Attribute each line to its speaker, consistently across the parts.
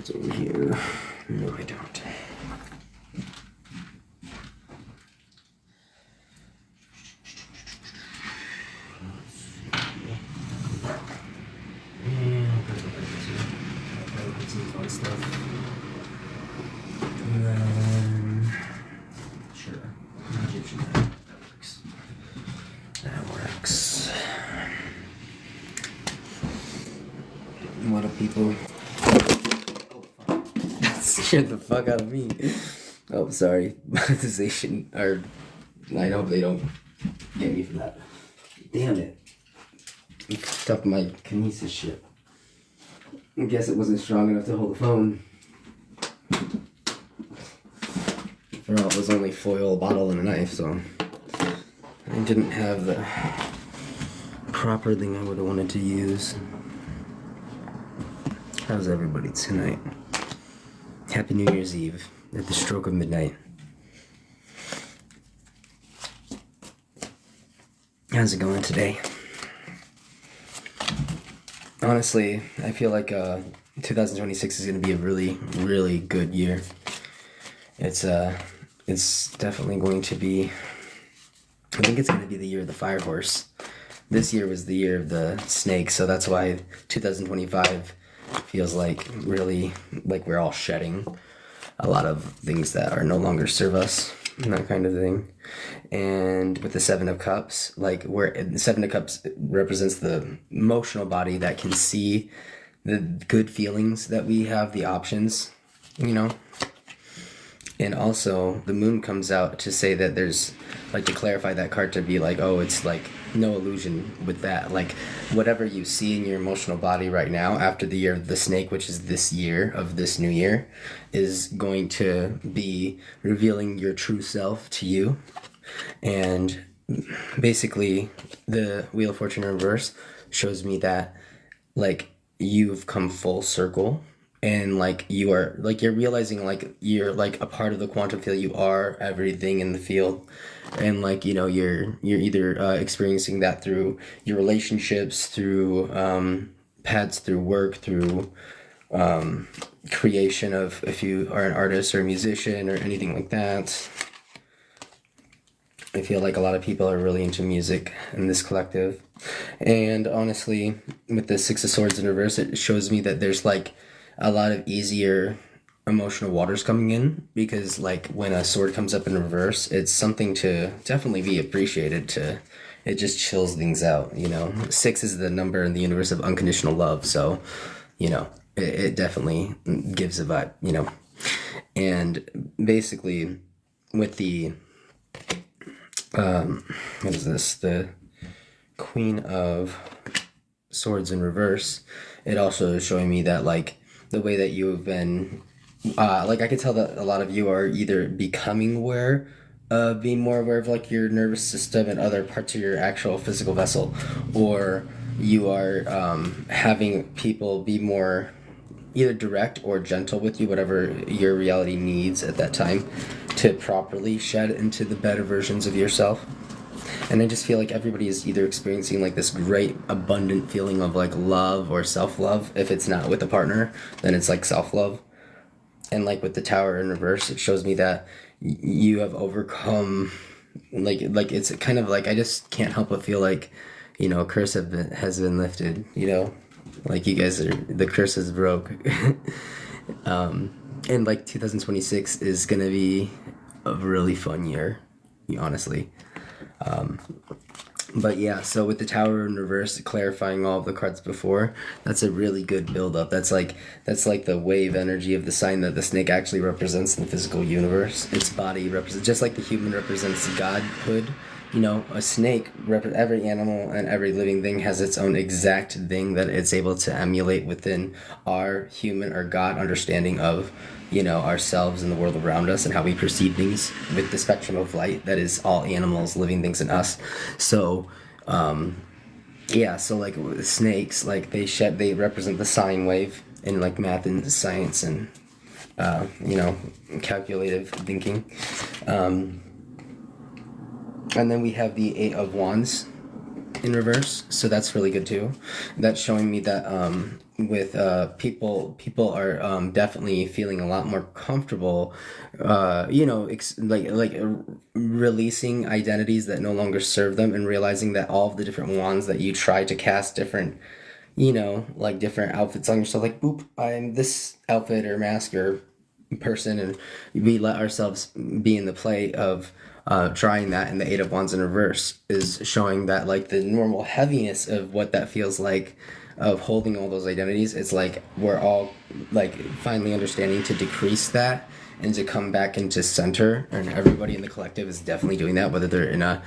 Speaker 1: cards over here. No, I don't. And then, sure, Egyptian, that works. What up, people? Oh, fuck. That scared the fuck out of me. Oh, sorry. Monetization, or I hope they don't get me for that. Damn it. I fucked up my kinesis shit. I guess it wasn't strong enough to hold the phone. For all, it was only foil, a bottle, and a knife, so I didn't have the proper thing I would have wanted to use. How's everybody tonight? Happy New Year's Eve at the stroke of midnight. How's it going today? Honestly, I feel like 2026 is going to be a really, really good year. It's definitely going to be, I think it's going to be the year of the fire horse. This year was the year of the snake, so that's why 2025 feels like really like we're all shedding a lot of things that are no longer serve us, and that kind of thing. And with the Seven of Cups, like where the Seven of Cups represents the emotional body that can see the good feelings that we have, the options, you know. And also the moon comes out to say that there's, like, to clarify that card, to be like, oh, it's like no illusion with that. Like whatever you see in your emotional body right now after the year of the snake, which is this year of this new year, is going to be revealing your true self to you. And basically the Wheel of Fortune in reverse shows me that, like, you've come full circle. And like you're realizing like you're like a part of the quantum field. You are everything in the field, and like, you know, you're either experiencing that through your relationships, through pets, through work, through creation of, if you are an artist or a musician or anything like that. I feel like a lot of people are really into music in this collective, and honestly, with the Six of Swords in reverse, it shows me that there's like a lot of easier emotional waters coming in, because like when a sword comes up in reverse, it's something to definitely be appreciated. It just chills things out, you know. 6 is the number in the universe of unconditional love, so, you know, it definitely gives a vibe, you know. And basically with the what is this, the Queen of Swords in reverse, it also is showing me that like the way that you have been, like I could tell that a lot of you are either becoming aware, being more aware of like your nervous system and other parts of your actual physical vessel, or you are having people be more either direct or gentle with you, whatever your reality needs at that time, to properly shed into the better versions of yourself. And I just feel like everybody is either experiencing like this great abundant feeling of like love or self-love. If it's not with a partner, then it's like self-love. And like with the Tower in reverse, it shows me that you have overcome, like it's kind of like, I just can't help but feel like, you know, a curse has been lifted, you know, like you guys are, the curse is broke. And like 2026 is gonna be a really fun year, honestly. But yeah, so with the Tower in reverse, clarifying all of the cards before, that's a really good build-up. That's like the wave energy of the sign that the snake actually represents in the physical universe. Its body represents, just like the human represents godhood, you know, a snake, every animal and every living thing has its own exact thing that it's able to emulate within our human or God understanding of, you know, ourselves and the world around us and how we perceive things with the spectrum of light that is all animals, living things, and us. So, yeah, so like snakes, like they represent the sine wave in like math and science and, you know, calculative thinking. And then we have the Eight of Wands in reverse, so that's really good too. That's showing me that with people are definitely feeling a lot more comfortable, releasing identities that no longer serve them, and realizing that all of the different wands that you try to cast different, like different outfits on yourself, like boop, I'm this outfit or mask or person, and we let ourselves be in the play of trying that. And the Eight of Wands in reverse is showing that, like, the normal heaviness of what that feels like, of holding all those identities. It's like we're all like finally understanding to decrease that and to come back into center, and everybody in the collective is definitely doing that, whether they're in a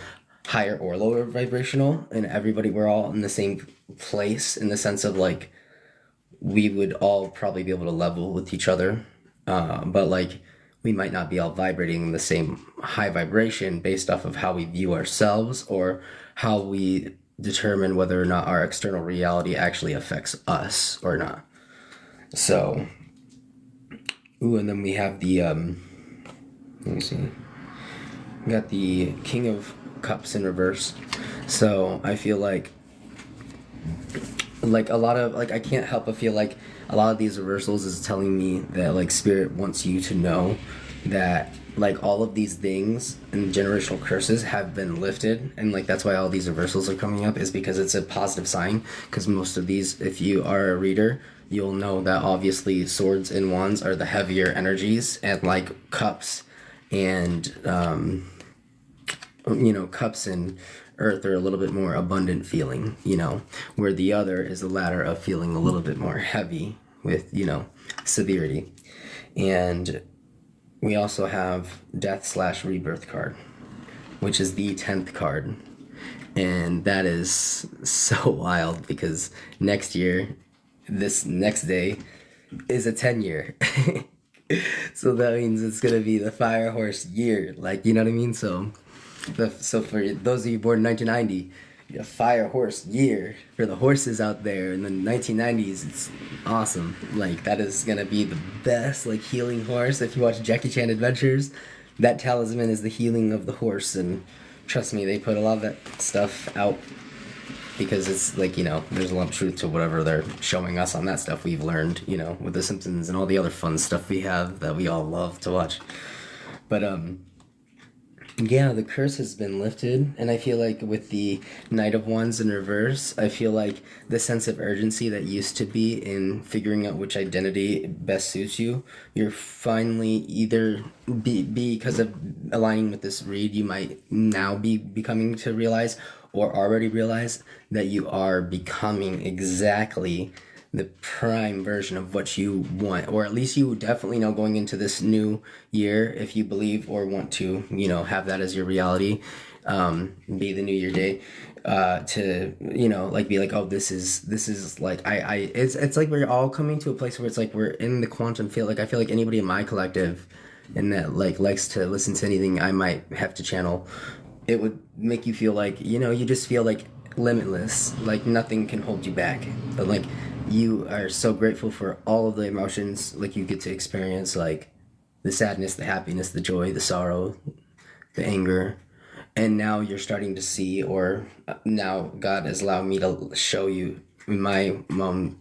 Speaker 1: higher or lower vibrational, and everybody, we're all in the same place, in the sense of like we would all probably be able to level with each other, but like we might not be all vibrating the same high vibration based off of how we view ourselves, or how we determine whether or not our external reality actually affects us or not. So, and then we have the let me see, we got the King of Cups in reverse. So I feel like a lot of, like, I can't help but feel like a lot of these reversals is telling me that, like, Spirit wants you to know that, like, all of these things and generational curses have been lifted, and like that's why all these reversals are coming up, is because it's a positive sign. Because most of these, if you are a reader, you'll know that obviously swords and wands are the heavier energies, and like cups and cups and earth are a little bit more abundant feeling, where the other is the latter of feeling a little bit more heavy with, severity. And we also have Death/Rebirth card, which is the 10th card. And that is so wild, because next year, this next day, is a 10-year. So that means it's going to be the Fire Horse year. Like, you know what I mean? So for those of you born in 1990, a Fire Horse year for the horses out there in the 1990s. It's awesome. Like, that is gonna be the best, like, healing horse. If you watch Jackie Chan Adventures, that talisman is the healing of the horse, and trust me, they put a lot of that stuff out because it's like, there's a lot of truth to whatever they're showing us on that stuff we've learned, with The Simpsons and all the other fun stuff we have that we all love to watch. But yeah, the curse has been lifted, and I feel like with the Knight of Wands in reverse, I feel like the sense of urgency that used to be in figuring out which identity best suits you, you're finally either because of aligning with this read, you might now be becoming to realize, or already realize, that you are becoming exactly the prime version of what you want, or at least you definitely know going into this new year, if you believe or want to, have that as your reality, be the New Year day, to, like, be like, oh, this is like, it's like we're all coming to a place where it's like we're in the quantum field. Like, I feel like anybody in my collective and that like likes to listen to anything I might have to channel, it would make you feel like, you just feel like limitless, like nothing can hold you back, but like you are so grateful for all of the emotions, like you get to experience, like the sadness, the happiness, the joy, the sorrow, the anger. And now you're starting to see, or now God has allowed me to show you my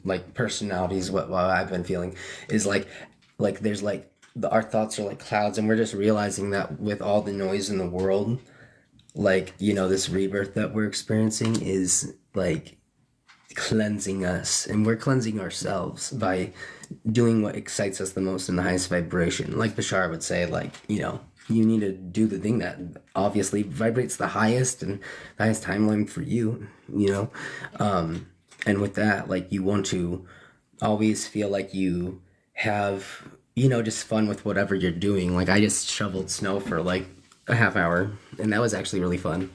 Speaker 1: like personalities, what I've been feeling is like there's like our thoughts are like clouds, and we're just realizing that with all the noise in the world, like, this rebirth that we're experiencing is like cleansing us, and we're cleansing ourselves by doing what excites us the most in the highest vibration. Like Bashar would say, like, you need to do the thing that obviously vibrates the highest and the highest timeline for you, and with that, like, you want to always feel like you have, just fun with whatever you're doing. Like, I just shoveled snow for like a half hour, and that was actually really fun.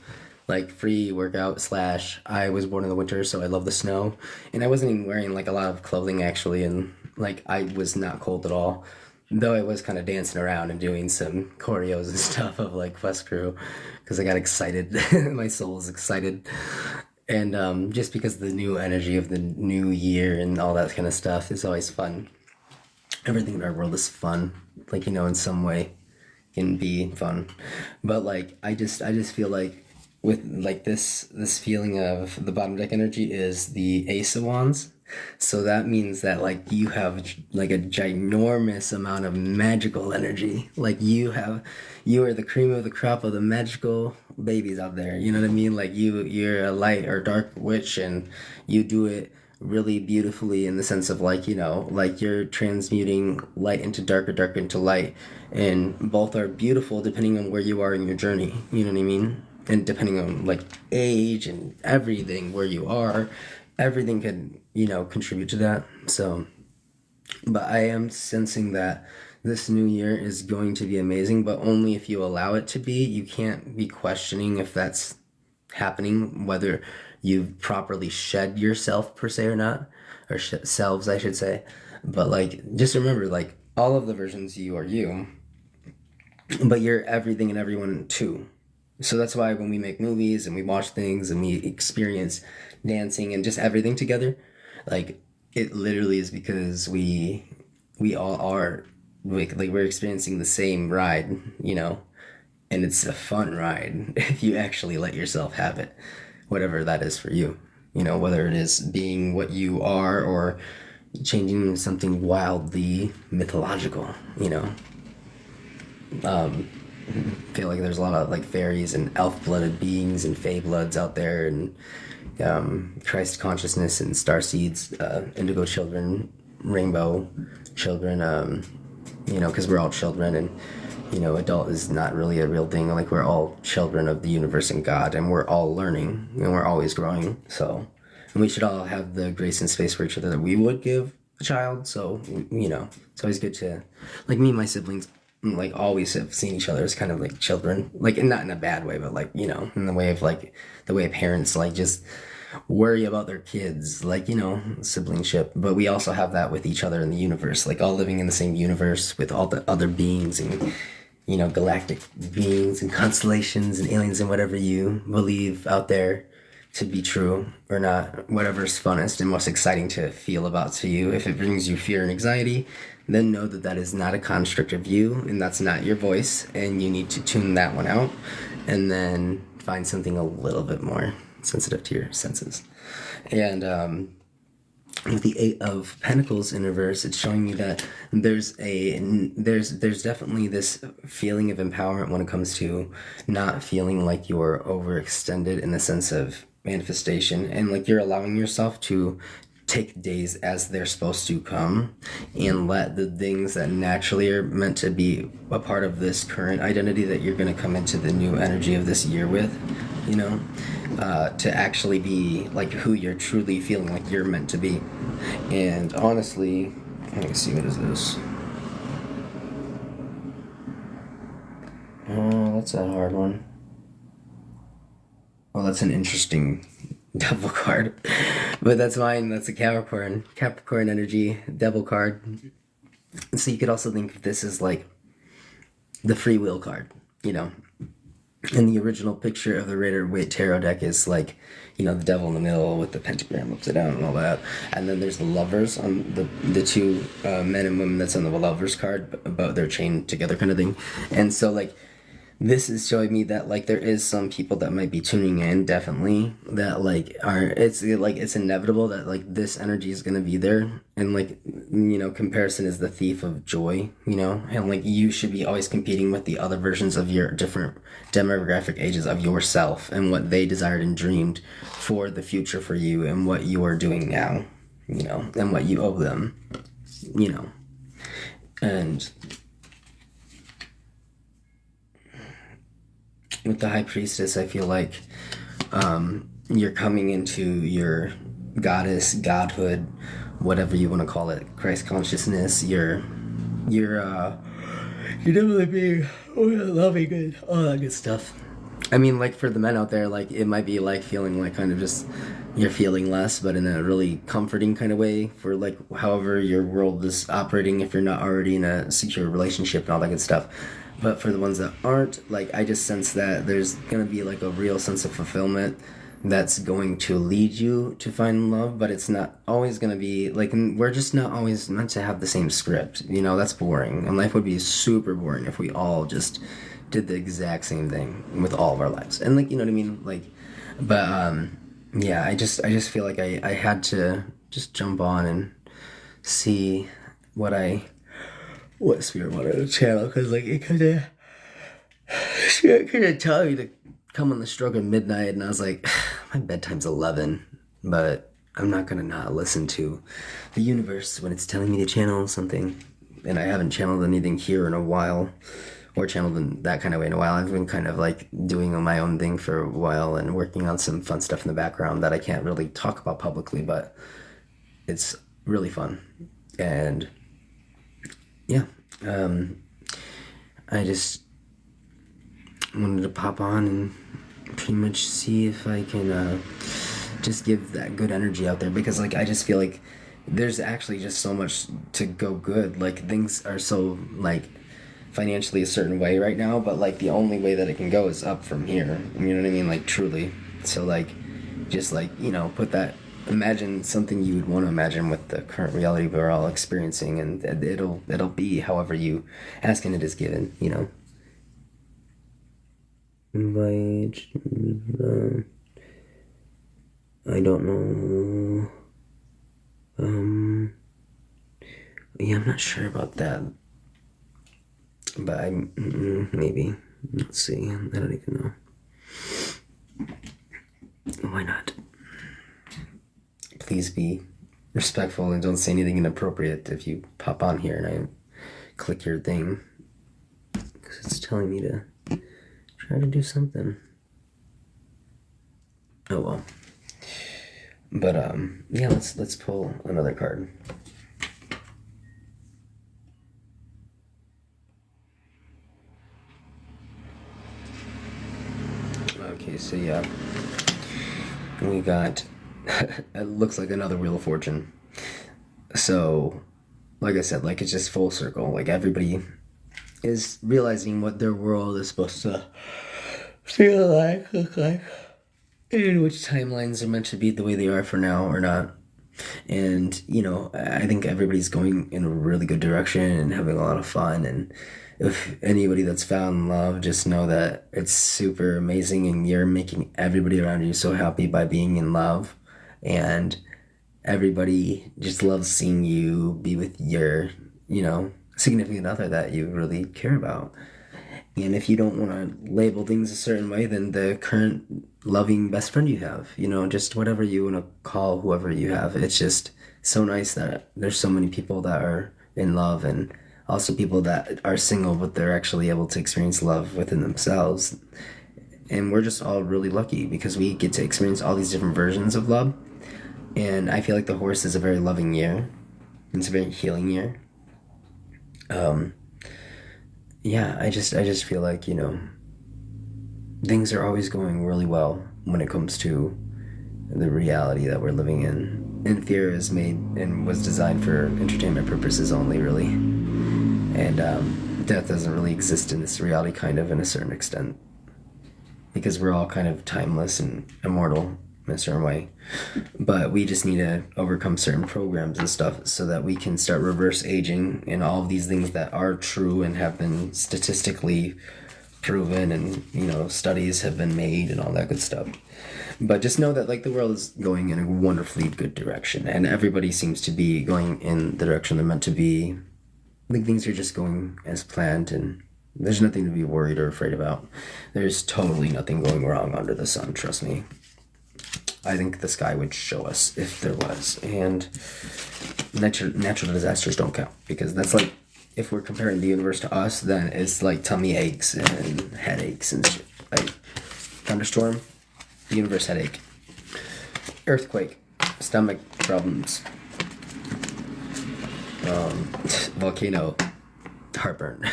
Speaker 1: Like, free workout / I was born in the winter, so I love the snow, and I wasn't even wearing like a lot of clothing actually, and like I was not cold at all, though I was kind of dancing around and doing some choreos and stuff of like Quest Crew, because I got excited. My soul was excited, and just because the new energy of the new year and all that kind of stuff is always fun. Everything in our world is fun, like, in some way can be fun, but like I just feel like with like this feeling of the bottom deck energy is the Ace of Wands. So that means that like you have like a ginormous amount of magical energy. Like you are the cream of the crop of the magical babies out there. You know what I mean? Like you're a light or dark witch, and you do it really beautifully in the sense of like, like you're transmuting light into dark or dark into light, and both are beautiful depending on where you are in your journey. You know what I mean? And depending on like age and everything, where you are, everything can, contribute to that. So, but I am sensing that this new year is going to be amazing, but only if you allow it to be. You can't be questioning if that's happening, whether you've properly shed yourself per se or not, or selves, I should say. But like, just remember, like, all of the versions you are you, but you're everything and everyone too. So that's why when we make movies and we watch things and we experience dancing and just everything together, like, it literally is because we all are like we're experiencing the same ride, and it's a fun ride if you actually let yourself have it, whatever that is for you, whether it is being what you are or changing into something wildly mythological. I feel like there's a lot of like fairies and elf-blooded beings and fae bloods out there, and Christ consciousness and star seeds, indigo children, rainbow children, because we're all children, and adult is not really a real thing. Like, we're all children of the universe and God, and we're all learning, and we're always growing. So, and we should all have the grace and space for each other that we would give a child. So, it's always good to, like, me and my siblings, like, always have seen each other as kind of like children, like, and not in a bad way, but like, in the way of like the way parents like just worry about their kids, like, siblingship. But we also have that with each other in the universe, like all living in the same universe with all the other beings and galactic beings and constellations and aliens and whatever you believe out there to be true or not, whatever's funnest and most exciting to feel about to you. If it brings you fear and anxiety, then know that that is not a construct of you, and that's not your voice, and you need to tune that one out, and then find something a little bit more sensitive to your senses. And with the Eight of Pentacles in reverse, it's showing me that there's definitely this feeling of empowerment when it comes to not feeling like you're overextended in the sense of manifestation, and like you're allowing yourself to take days as they're supposed to come, and let the things that naturally are meant to be a part of this current identity that you're going to come into the new energy of this year with, to actually be like who you're truly feeling like you're meant to be. And honestly, let me see, what is this? Oh, that's a hard one. Well, that's an interesting devil card, but that's fine. That's a Capricorn energy devil card. So you could also think of this as like the free will card, in the original picture of the Rider-Waite tarot deck is like, the devil in the middle with the pentagram upside down and all that, and then there's the lovers on the two men and women that's on the lovers card, but they're chained together kind of thing. And so like, this is showing me that like there is some people that might be tuning in, definitely, that like it's inevitable that like this energy is gonna be there, and like, comparison is the thief of joy, and like you should be always competing with the other versions of your different demographic ages of yourself and what they desired and dreamed for the future for you, and what you are doing now, and what you owe them, and with the High Priestess, I feel like you're coming into your goddess, godhood, whatever you want to call it, Christ consciousness. You're definitely being loving and all that good stuff. I mean, like, for the men out there, like, it might be like feeling like kind of just you're feeling less, but in a really comforting kind of way, for like however your world is operating, if you're not already in a secure relationship and all that good stuff. But for the ones that aren't, like, I just sense that there's going to be, like, a real sense of fulfillment that's going to lead you to find love, but it's not always going to be, like, we're just not always meant to have the same script. That's boring. And life would be super boring if we all just did the exact same thing with all of our lives. And like, you know what I mean? Like, but yeah, I just feel like I had to just jump on and see what Spirit wanted to channel, because like it could have tell me to come on the stroke of midnight, and I was like, my bedtime's 11, but I'm not gonna not listen to the universe when it's telling me to channel something. And I haven't channeled anything here in a while, or channeled in that kind of way in a while. I've been kind of like doing my own thing for a while and working on some fun stuff in the background that I can't really talk about publicly, but it's really fun. And yeah, I just wanted to pop on and pretty much see if I can just give that good energy out there, because like I just feel like there's actually just so much to go good. Like things are so like financially a certain way right now, but like the only way that it can go is up from here. You know what I mean? Like truly. So like just like, you know, imagine something you would want to imagine with the current reality we're all experiencing, and it'll be however you ask and it is given, you know. Invite, I don't know. Yeah, I'm not sure about that, but maybe. Let's see. I don't even know. Why not? Please be respectful and don't say anything inappropriate if you pop on here and I click your thing, because it's telling me to try to do something. Oh well. But yeah, let's pull another card. Okay, so yeah, we got it looks like another Wheel of Fortune. So, like I said, like it's just full circle. Like everybody is realizing what their world is supposed to feel like, look like, and which timelines are meant to be the way they are for now or not. And, you know, I think everybody's going in a really good direction and having a lot of fun. And if anybody that's found love, just know that it's super amazing, and you're making everybody around you so happy by being in love. And everybody just loves seeing you be with your, you know, significant other that you really care about. And if you don't want to label things a certain way, then the current loving best friend you have, you know, just whatever you want to call whoever you have. It's just so nice that there's so many people that are in love, and also people that are single, but they're actually able to experience love within themselves. And we're just all really lucky because we get to experience all these different versions of love. And I feel like the horse is a very loving year. It's a very healing year. Yeah, I just feel like, you know, things are always going really well when it comes to the reality that we're living in. And fear is made and was designed for entertainment purposes only, really. And death doesn't really exist in this reality, kind of, in a certain extent, because we're all kind of timeless and immortal in a certain way. But we just need to overcome certain programs and stuff so that we can start reverse aging and all of these things that are true and have been statistically proven, and, you know, studies have been made and all that good stuff. But just know that, like, the world is going in a wonderfully good direction, and everybody seems to be going in the direction they're meant to be. Like, things are just going as planned, and there's nothing to be worried or afraid about. There's totally nothing going wrong under the sun, trust me. I think the sky would show us if there was. And natural disasters don't count, because that's like, if we're comparing the universe to us, then it's like tummy aches and headaches and shit. Like, thunderstorm, the universe headache. Earthquake, stomach problems. Volcano, heartburn.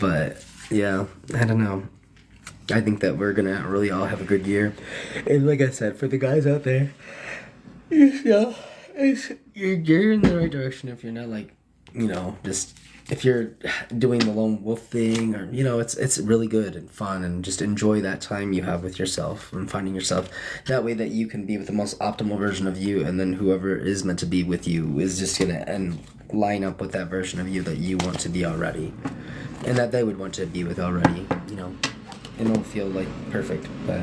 Speaker 1: But yeah, I don't know. I think that we're gonna really all have a good year. And like I said, for the guys out there, you know, you're in the right direction if you're not, like, you know, just if you're doing the lone wolf thing, or, you know, it's really good and fun, and just enjoy that time you have with yourself and finding yourself. That way that you can be with the most optimal version of you, and then whoever is meant to be with you is just gonna end line up with that version of you that you want to be already, and that they would want to be with already. You know, it won't feel like perfect, but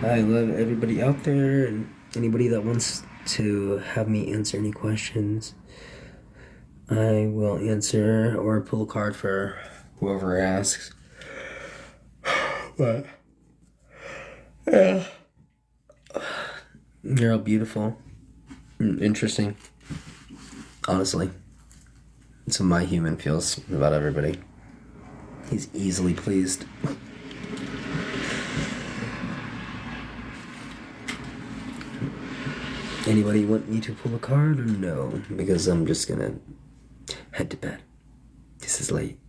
Speaker 1: I love everybody out there, and anybody that wants to have me answer any questions, I will answer or pull a card for whoever asks. But yeah, you're all beautiful, interesting. Honestly, that's how my human feels about everybody. He's easily pleased. Anybody want me to pull a card or no? Because I'm just gonna head to bed. This is late.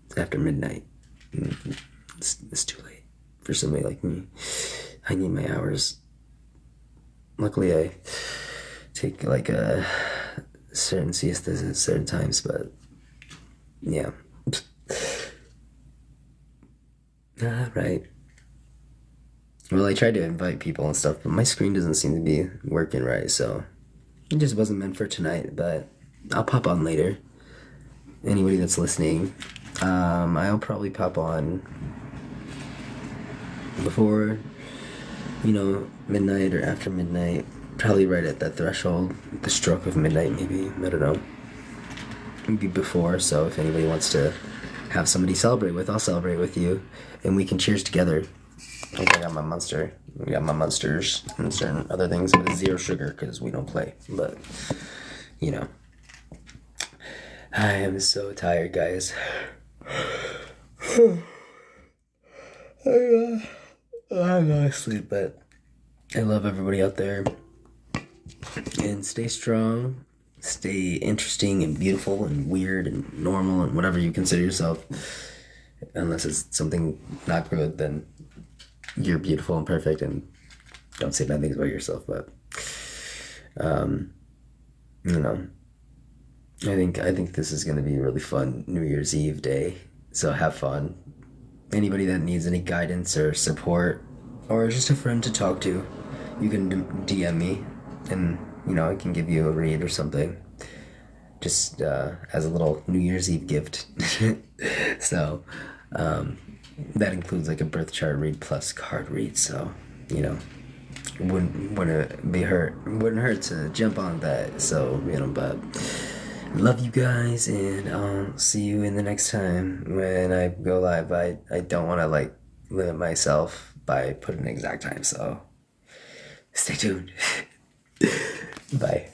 Speaker 1: It's after midnight. It's too late for somebody like me. I need my hours. Luckily, I take like a certain siestas at certain times, but yeah. Right. Well, I tried to invite people and stuff, but my screen doesn't seem to be working right, so it just wasn't meant for tonight, but I'll pop on later. Anybody that's listening, I'll probably pop on before, midnight or after midnight, probably right at that threshold, the stroke of midnight maybe, I don't know. Maybe before, so if anybody wants to have somebody celebrate with, I'll celebrate with you, and we can cheers together. I got my Monster. We got my Monsters and certain other things, but it's 0 sugar because we don't play. But, I am so tired, guys. I'm gonna sleep, but I love everybody out there. And stay strong, stay interesting and beautiful and weird and normal and whatever you consider yourself. Unless it's something not good, then you're beautiful and perfect, and don't say bad things about yourself. But I think this is going to be a really fun New Year's Eve day, so have fun. Anybody that needs any guidance or support, or just a friend to talk to, you can DM me, and I can give you a read or something, just as a little New Year's Eve gift. So that includes like a birth chart read plus card read, so wouldn't hurt to jump on that. So but love you guys, and I'll see you in the next time when I go live. I don't want to limit myself by putting an exact time, so stay tuned. Bye.